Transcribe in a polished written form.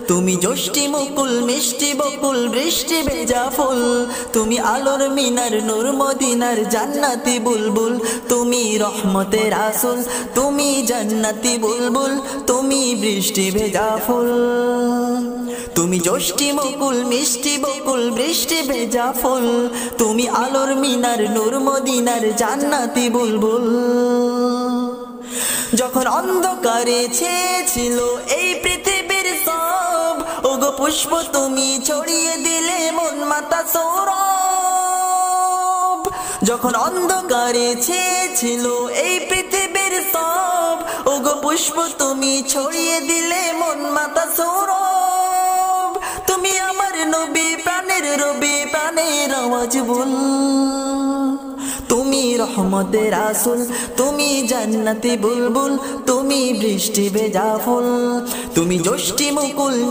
তুমি জ্যোষ্ঠী মুকুল মিষ্টি বকুল বৃষ্টি ভেজা ফুল, তুমি আলোর মিনার নূর মদিনার জান্নাতি বুলবুল, তুমি রহমতের রাসূল, তুমি জান্নাতি বুলবুল, তুমি বৃষ্টি ভেজা ফুল। তুমি জ্যোষ্ঠী মুকুল মিষ্টি বকুল বৃষ্টি ভেজা ফুল, তুমি আলোর মিনার নূর মদিনার জান্নাতি বুলবুল। যখন অন্ধকারে ছেয়েছিল এই পৃথিবীর সব, ওগো পুষ্প তুমি ছড়িয়ে দিলে মন মাতা সৌরভ। যখন অন্ধকারে ছেয়েছিল এই পৃথিবীর সব, ওগো পুষ্প তুমি ছড়িয়ে দিলে মন মাতা সৌরভ। তুমি আমার নবী প্রাণের রবি প্রাণের আওয়াজ বল, তুমি রহমতের রাসূল, তুমি জান্নাতি বুলবুল, তুমি বৃষ্টি ভেজা ফুল। তুমি জ্যোষ্ঠী মুকুল